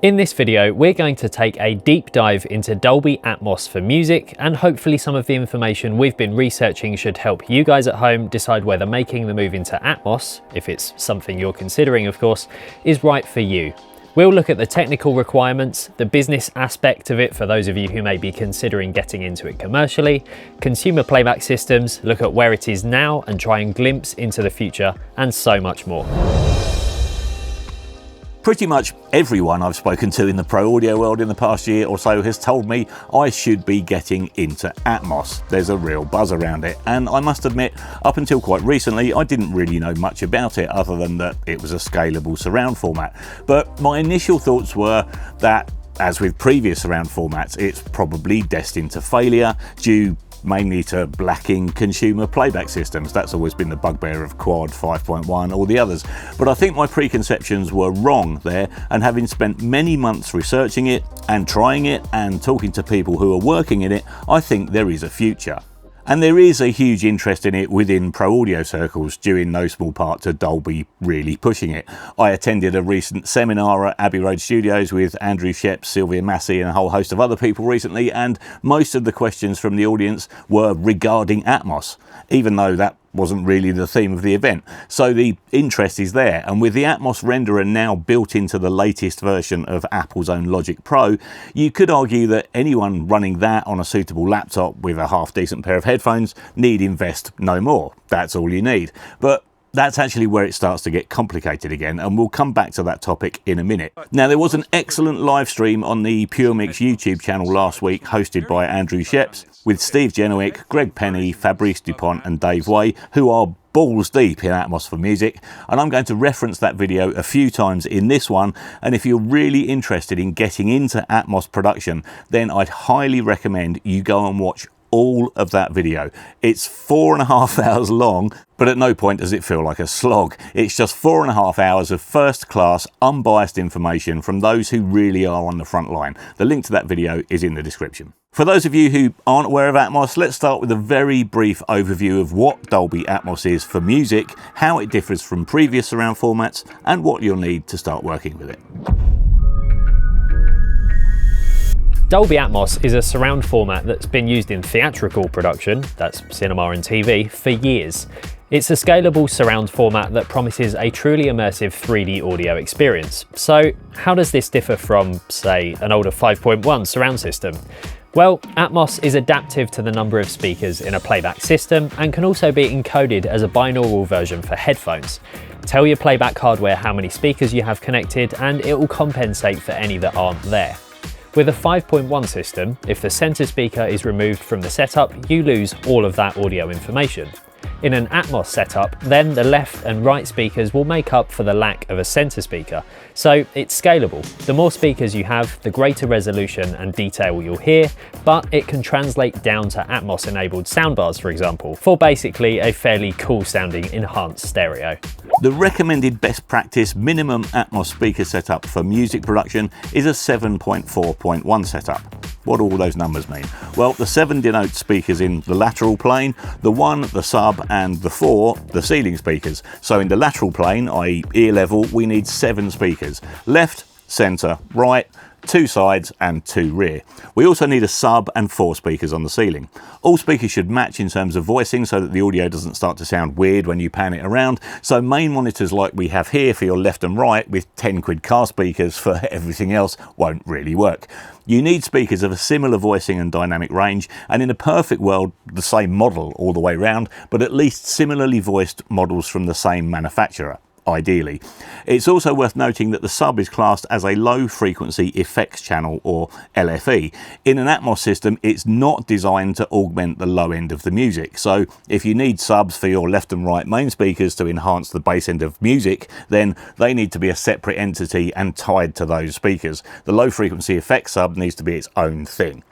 In this video, we're going to take a deep dive into Dolby Atmos for music, and hopefully some of the information we've been researching should help you guys at home decide whether making the move into Atmos, if it's something you're considering of course, is right for you. We'll look at the technical requirements, the business aspect of it for those of you who may be considering getting into it commercially, consumer playback systems, look at where it is now and try and glimpse into the future, and so much more. Pretty much everyone I've spoken to in the pro audio world in the past year or so has told me I should be getting into Atmos. There's a real buzz around it, and I must admit, up until quite recently, I didn't really know much about it other than that it was a scalable surround format. But my initial thoughts were that, as with previous surround formats, it's probably destined to failure due mainly to lacking consumer playback systems. That's always been the bugbear of Quad, 5.1, all the others. But I think my preconceptions were wrong there, and having spent many months researching it and trying it and talking to people who are working in it, I think there is a future. And there is a huge interest in it within pro audio circles, due in no small part to Dolby really pushing it. I attended a recent seminar at Abbey Road Studios with Andrew Sheps, Sylvia Massey and a whole host of other people recently, and most of the questions from the audience were regarding Atmos, even though that wasn't really the theme of the event. So the interest is there, and with the Atmos renderer now built into the latest version of Apple's own Logic Pro, you could argue that anyone running that on a suitable laptop with a half decent pair of headphones need invest no more. That's all you need. But that's actually where it starts to get complicated again, and we'll come back to that topic in a minute. Now, there was an excellent live stream on the PureMix YouTube channel last week hosted by Andrew Sheps with Steve Genowick, Greg Penny, Fabrice Dupont and Dave Way, who are balls deep in Atmos for music, and I'm going to reference that video a few times in this one. And if you're really interested in getting into Atmos production, then I'd highly recommend you go and watch all of that video. It's 4.5 hours long, but at no point does it feel like a slog. It's just 4.5 hours of first class, unbiased information from those who really are on the front line. The link to that video is in the description. For those of you who aren't aware of Atmos, let's start with a very brief overview of what Dolby Atmos is for music, how it differs from previous surround formats, and what you'll need to start working with it. Dolby Atmos is a surround format that's been used in theatrical production, that's cinema and TV, for years. It's a scalable surround format that promises a truly immersive 3D audio experience. So how does this differ from, say, an older 5.1 surround system? Well, Atmos is adaptive to the number of speakers in a playback system and can also be encoded as a binaural version for headphones. Tell your playback hardware how many speakers you have connected and it will compensate for any that aren't there. With a 5.1 system, if the center speaker is removed from the setup, you lose all of that audio information. In an Atmos setup, then the left and right speakers will make up for the lack of a center speaker. So it's scalable. The more speakers you have, the greater resolution and detail you'll hear, but it can translate down to Atmos enabled soundbars, for example, for basically a fairly cool sounding enhanced stereo. The recommended best practice minimum Atmos speaker setup for music production is a 7.4.1 setup. What do all those numbers mean? Well, the 7 denotes speakers in the lateral plane, the 1 the sub, and the 4 the ceiling speakers. So in the lateral plane, i.e. ear level, we need 7 speakers. Left, centre, right, 2 sides and 2 rear. We also need a sub and 4 speakers on the ceiling. All speakers should match in terms of voicing so that the audio doesn't start to sound weird when you pan it around. So main monitors like we have here for your left and right with 10 quid car speakers for everything else won't really work. You need speakers of a similar voicing and dynamic range, and in a perfect world, the same model all the way round, but at least similarly voiced models from the same manufacturer, ideally. It's also worth noting that the sub is classed as a low frequency effects channel, or LFE. In an Atmos system, it's not designed to augment the low end of the music. So if you need subs for your left and right main speakers to enhance the bass end of music, then they need to be a separate entity and tied to those speakers. The low frequency effects sub needs to be its own thing.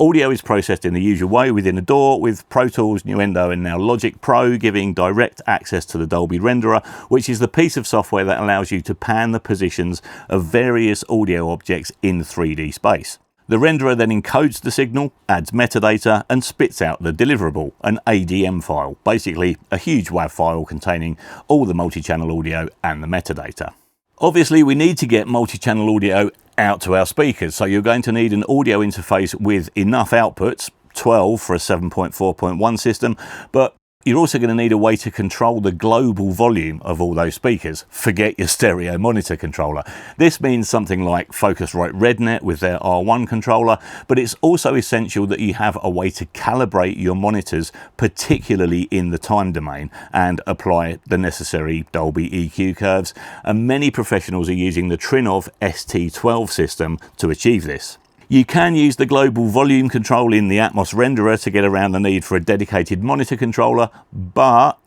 Audio is processed in the usual way within a DAW, with Pro Tools, Nuendo and now Logic Pro giving direct access to the Dolby renderer, which is the piece of software that allows you to pan the positions of various audio objects in 3D space. The renderer then encodes the signal, adds metadata and spits out the deliverable, an ADM file, basically a huge WAV file containing all the multi-channel audio and the metadata. Obviously, we need to get multi-channel audio out to our speakers, so you're going to need an audio interface with enough outputs, 12 for a 7.4.1 system, but you're also going to need a way to control the global volume of all those speakers. Forget your stereo monitor controller. This means something like Focusrite RedNet with their R1 controller, but it's also essential that you have a way to calibrate your monitors, particularly in the time domain, and apply the necessary Dolby EQ curves. And many professionals are using the Trinnov ST12 system to achieve this. You can use the global volume control in the Atmos renderer to get around the need for a dedicated monitor controller, but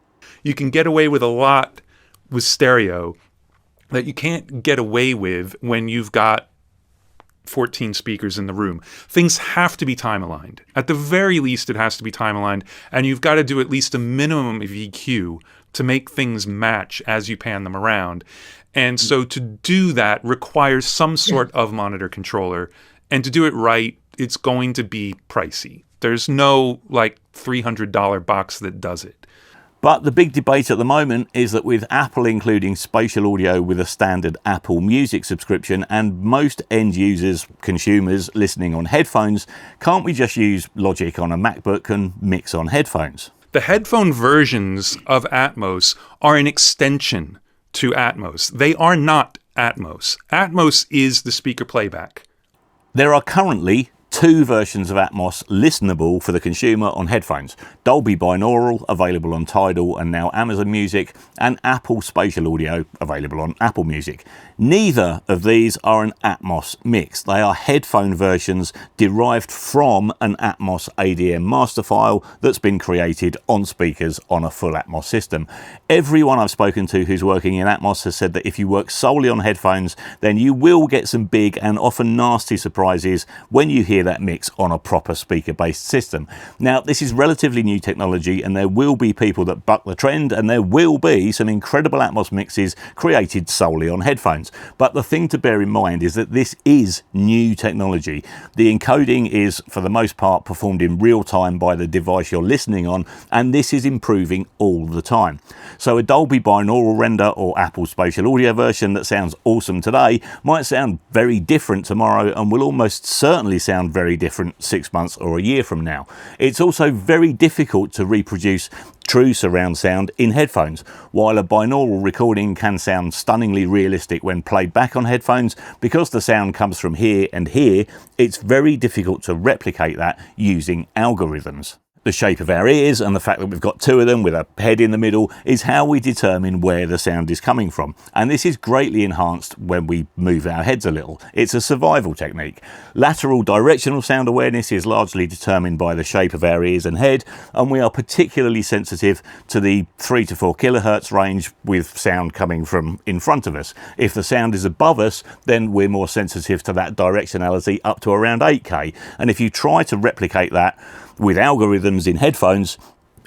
you can get away with a lot with stereo that you can't get away with when you've got 14 speakers in the room. Things have to be time aligned. At the very least, it has to be time aligned, and you've got to do at least a minimum of EQ to make things match as you pan them around. And so to do that requires some sort of monitor controller. And to do it right, it's going to be pricey. There's no like $300 box that does it. But the big debate at the moment is that with Apple including spatial audio with a standard Apple Music subscription and most end users, consumers listening on headphones, can't we just use Logic on a MacBook and mix on headphones? The headphone versions of Atmos are an extension to Atmos. They are not Atmos. Atmos is the speaker playback. There are currently two versions of Atmos listenable for the consumer on headphones. Dolby Binaural, available on Tidal and now Amazon Music, and Apple Spatial Audio, available on Apple Music. Neither of these are an Atmos mix. They are headphone versions derived from an Atmos ADM master file that's been created on speakers on a full Atmos system. Everyone I've spoken to who's working in Atmos has said that if you work solely on headphones, then you will get some big and often nasty surprises when you hear that mix on a proper speaker-based system. Now, this is relatively new technology, and there will be people that buck the trend, and there will be some incredible Atmos mixes created solely on headphones. But the thing to bear in mind is that this is new technology. The encoding is, for the most part, performed in real time by the device you're listening on, and this is improving all the time. So a Dolby binaural render or Apple Spatial Audio version that sounds awesome today might sound very different tomorrow and will almost certainly sound very different 6 months or a year from now. It's also very difficult to reproduce true surround sound in headphones. While a binaural recording can sound stunningly realistic when played back on headphones, because the sound comes from here and here, it's very difficult to replicate that using algorithms. The shape of our ears and the fact that we've got two of them with a head in the middle is how we determine where the sound is coming from. And this is greatly enhanced when we move our heads a little. It's a survival technique. Lateral directional sound awareness is largely determined by the shape of our ears and head, and we are particularly sensitive to the 3 to 4 kilohertz range with sound coming from in front of us. If the sound is above us, then we're more sensitive to that directionality up to around 8K. And if you try to replicate that with algorithms in headphones,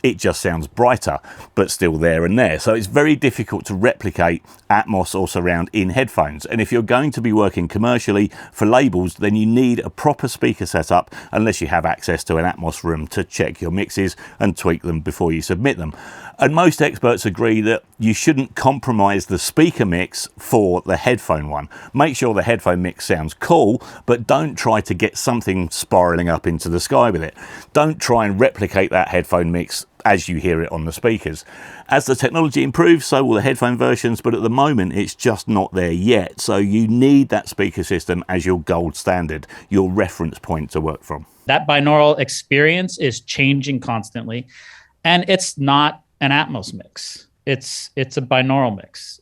it just sounds brighter, but still there and there. So it's very difficult to replicate Atmos or surround in headphones. And if you're going to be working commercially for labels, then you need a proper speaker setup, unless you have access to an Atmos room to check your mixes and tweak them before you submit them. And most experts agree that you shouldn't compromise the speaker mix for the headphone one. Make sure the headphone mix sounds cool, but don't try to get something spiraling up into the sky with it. Don't try and replicate that headphone mix as you hear it on the speakers. As the technology improves, so will the headphone versions, but at the moment it's just not there yet. So you need that speaker system as your gold standard, your reference point to work from. That binaural experience is changing constantly, and it's not an Atmos mix. It's a binaural mix.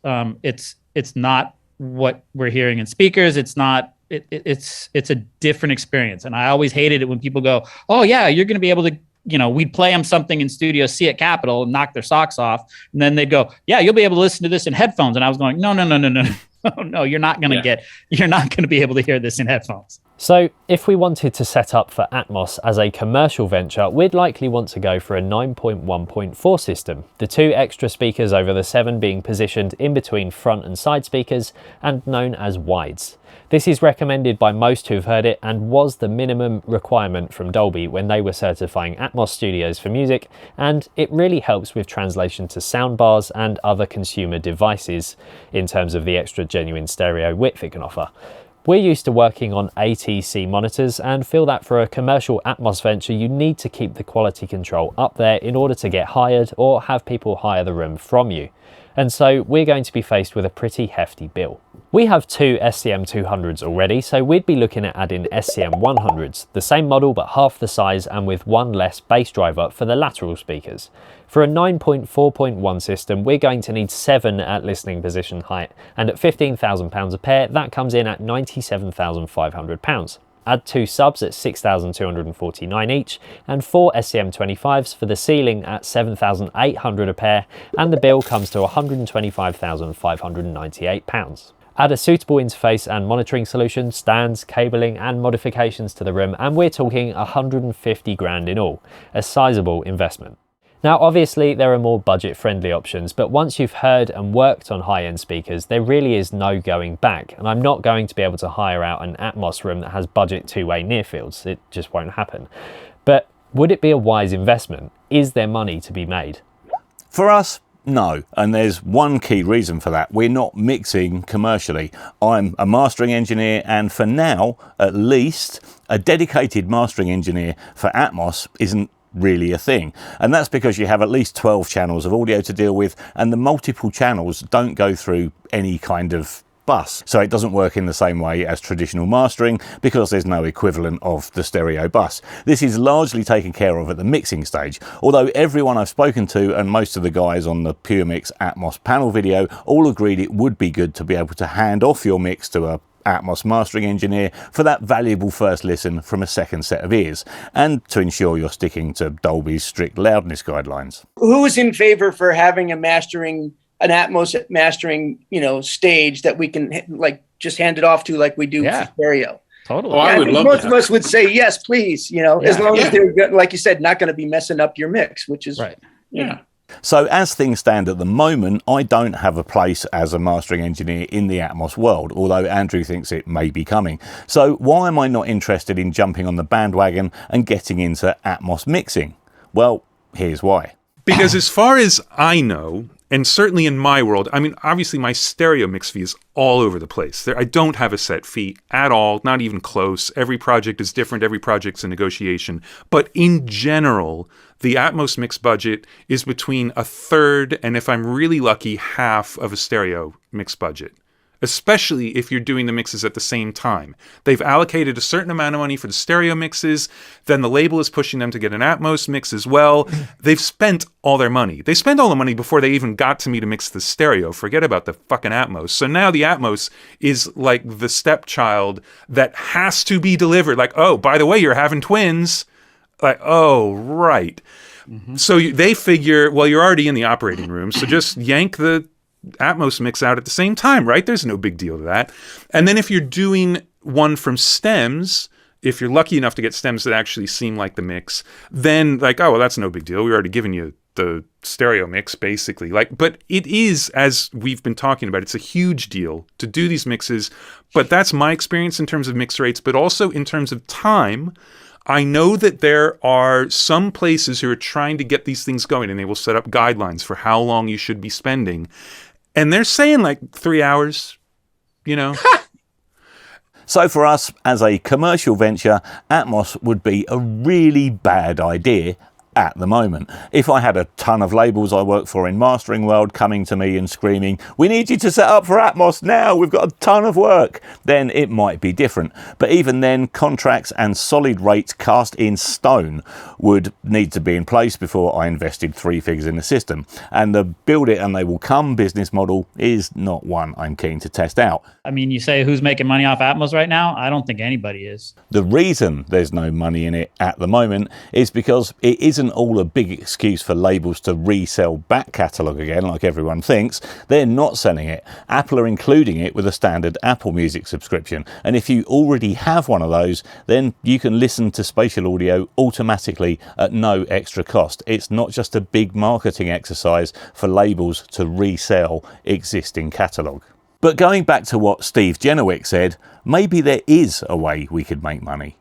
It's not what we're hearing in speakers. It's not. It's a different experience. And I always hated it when people go, "Oh yeah, you're going to be able to." We'd play them something in Studio C at Capitol and knock their socks off, and then they'd go, "Yeah, you'll be able to listen to this in headphones." And I was going, "No, no, you're not going to you're not going to be able to hear this in headphones." So if we wanted to set up for Atmos as a commercial venture, we'd likely want to go for a 9.1.4 system, the 2 extra speakers over the 7 being positioned in between front and side speakers and known as wides. This is recommended by most who've heard it and was the minimum requirement from Dolby when they were certifying Atmos studios for music, and it really helps with translation to soundbars and other consumer devices in terms of the extra genuine stereo width it can offer. We're used to working on ATC monitors and feel that for a commercial Atmos venture you need to keep the quality control up there in order to get hired or have people hire the room from you. And so we're going to be faced with a pretty hefty bill. We have two SCM200s already, so we'd be looking at adding SCM100s, the same model but half the size and with one less bass driver for the lateral speakers. For a 9.4.1 system, we're going to need 7 at listening position height, and at £15,000 a pair, that comes in at £97,500. Add 2 subs at $6,249 each, and 4 SCM25s for the ceiling at $7,800 a pair, and the bill comes to £125,598. Add a suitable interface and monitoring solution, stands, cabling and modifications to the room, and we're talking 150 grand in all, a sizable investment. Now obviously there are more budget-friendly options, but once you've heard and worked on high-end speakers, there really is no going back, and I'm not going to be able to hire out an Atmos room that has budget two-way near fields. It just won't happen. But would it be a wise investment? Is there money to be made? For us, no, and there's one key reason for that. We're not mixing commercially. I'm a mastering engineer, and for now, at least, a dedicated mastering engineer for Atmos isn't really a thing, and that's because you have at least 12 channels of audio to deal with, and the multiple channels don't go through any kind of bus, so it doesn't work in the same way as traditional mastering because there's no equivalent of the stereo bus. This is largely taken care of at the mixing stage, although everyone I've spoken to and most of the guys on the PureMix Atmos panel video all agreed it would be good to be able to hand off your mix to a Atmos mastering engineer for that valuable first listen from a second set of ears, and to ensure you're sticking to Dolby's strict loudness guidelines. Who is in favor for having an Atmos mastering, stage that we can just hand it off to like we do for stereo? Totally. Oh, I would love most of us would say yes, please. As long as they're, like you said, not going to be messing up your mix, which is right. Yeah. So as things stand at the moment, I don't have a place as a mastering engineer in the Atmos world, although Andrew thinks it may be coming. So why am I not interested in jumping on the bandwagon and getting into Atmos mixing? Well, here's why. Because as far as I know, and certainly in my world, I mean, obviously my stereo mix fee is all over the place. I don't have a set fee at all, not even close. Every project is different. Every project's a negotiation. But in general, the Atmos mix budget is between a third and, if I'm really lucky, half of a stereo mix budget, especially if you're doing the mixes at the same time. They've allocated a certain amount of money for the stereo mixes, then the label is pushing them to get an Atmos mix as well. They've spent all their money. They spent all the money before they even got to me to mix the stereo. Forget about the fucking Atmos. So now the Atmos is like the stepchild that has to be delivered. Like, oh, by the way, you're having twins. Like, oh, right. Mm-hmm. So they figure, well, you're already in the operating room, so just yank the Atmos mix out at the same time, right? There's no big deal to that. And then if you're doing one from stems, if you're lucky enough to get stems that actually seem like the mix, then like, oh, well, that's no big deal. We've already given you the stereo mix, basically. But it is, as we've been talking about, it's a huge deal to do these mixes. But that's my experience in terms of mix rates, but also in terms of time. I know that there are some places who are trying to get these things going, and they will set up guidelines for how long you should be spending. And they're saying like 3 hours, So for us, as a commercial venture, Atmos would be a really bad idea at the moment. If I had a ton of labels I work for in mastering world coming to me and screaming, "We need you to set up for Atmos now, we've got a ton of work," then it might be different. But even then, contracts and solid rates cast in stone would need to be in place before I invested 3 figures in the system. And the build it and they will come business model is not one I'm keen to test out. I mean, you say who's making money off Atmos right now? I don't think anybody is. The reason there's no money in it at the moment is because it isn't all a big excuse for labels to resell back catalogue again, like everyone thinks. They're not selling it. Apple are including it with a standard Apple Music subscription. And if you already have one of those, then you can listen to spatial audio automatically at no extra cost. It's not just a big marketing exercise for labels to resell existing catalogue. But going back to what Steve Genowick said, maybe there is a way we could make money.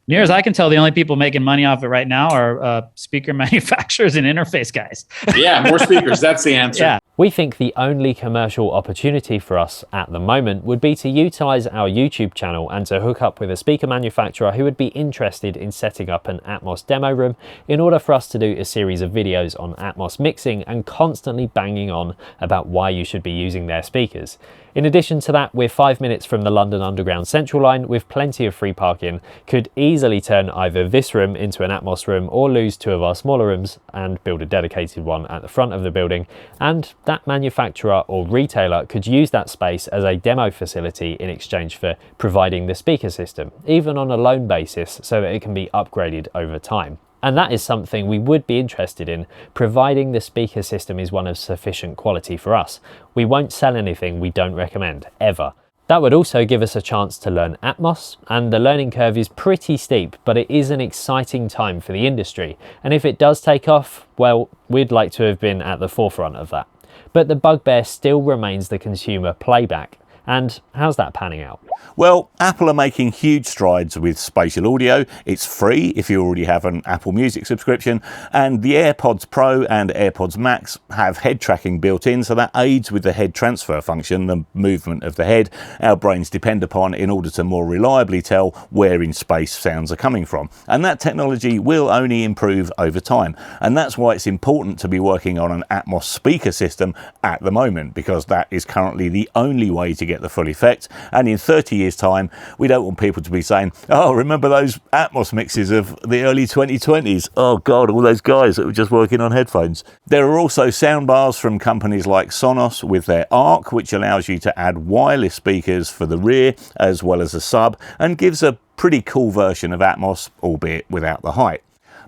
Near as I can tell, the only people making money off it right now are speaker manufacturers and interface guys. Yeah, more speakers. That's the answer. Yeah. We think the only commercial opportunity for us at the moment would be to utilize our YouTube channel and to hook up with a speaker manufacturer who would be interested in setting up an Atmos demo room in order for us to do a series of videos on Atmos mixing and constantly banging on about why you should be using their speakers. In addition to that, we're 5 minutes from the London Underground Central line with plenty of free parking, could easily turn either this room into an Atmos room or lose 2 of our smaller rooms and build a dedicated one at the front of the building, and that manufacturer or retailer could use that space as a demo facility in exchange for providing the speaker system, even on a loan basis, so that it can be upgraded over time. And that is something we would be interested in, providing the speaker system is one of sufficient quality for us. We won't sell anything we don't recommend, ever. That would also give us a chance to learn Atmos, and the learning curve is pretty steep, but it is an exciting time for the industry. And if it does take off, well, we'd like to have been at the forefront of that. But the bugbear still remains the consumer playback. And how's that panning out? Well, Apple are making huge strides with spatial audio. It's free if you already have an Apple Music subscription, and the AirPods Pro and AirPods Max have head tracking built in, so that aids with the head transfer function, the movement of the head our brains depend upon in order to more reliably tell where in space sounds are coming from. And that technology will only improve over time, and that's why it's important to be working on an Atmos speaker system at the moment, because that is currently the only way to get the full effect. And in 30 years time, we don't want people to be saying, oh, remember those Atmos mixes of the early 2020s? Oh God, all those guys that were just working on headphones. There are also soundbars from companies like Sonos with their Arc, which allows you to add wireless speakers for the rear as well as a sub, and gives a pretty cool version of Atmos, albeit without the height.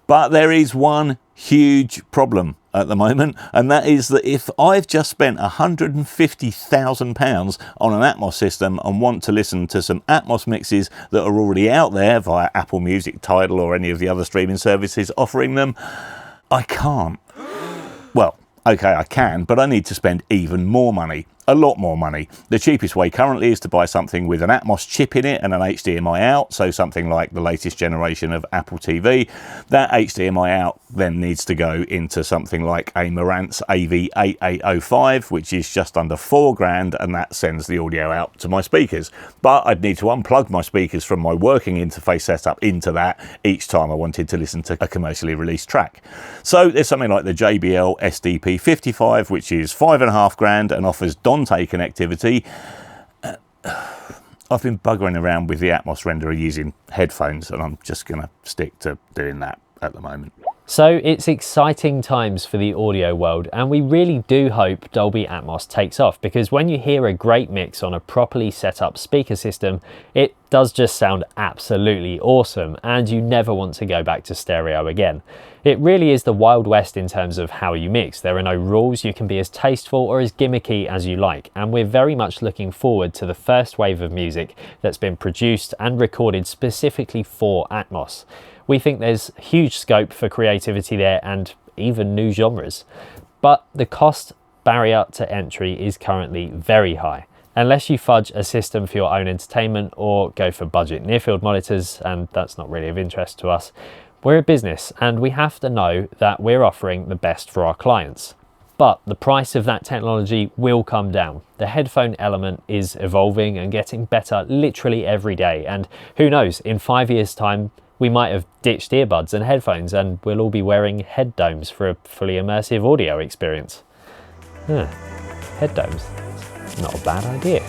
But there is one huge problem at the moment, and that is that if I've just spent £150,000 on an Atmos system and want to listen to some Atmos mixes that are already out there via Apple Music, Tidal or any of the other streaming services offering them, I can't. Well, okay, I can, but I need to spend even more money. A lot more money. The cheapest way currently is to buy something with an Atmos chip in it and an HDMI out, so something like the latest generation of Apple TV. That HDMI out then needs to go into something like a Marantz AV8805, which is just under £4,000, and that sends the audio out to my speakers. But I'd need to unplug my speakers from my working interface setup into that each time I wanted to listen to a commercially released track. So there's something like the JBL SDP55, which is £5,500 and offers Dante connectivity. I've been buggering around with the Atmos renderer using headphones, and I'm just going to stick to doing that at the moment. So it's exciting times for the audio world, and we really do hope Dolby Atmos takes off, because when you hear a great mix on a properly set up speaker system, it does just sound absolutely awesome, and you never want to go back to stereo again. It really is the Wild West in terms of how you mix. There are no rules, you can be as tasteful or as gimmicky as you like, and we're very much looking forward to the first wave of music that's been produced and recorded specifically for Atmos. We think there's huge scope for creativity there and even new genres. But the cost barrier to entry is currently very high. Unless you fudge a system for your own entertainment or go for budget near-field monitors, and that's not really of interest to us, we're a business and we have to know that we're offering the best for our clients. But the price of that technology will come down. The headphone element is evolving and getting better literally every day, and who knows, in 5 years' time, we might have ditched earbuds and headphones and we'll all be wearing head domes for a fully immersive audio experience. Head domes, not a bad idea.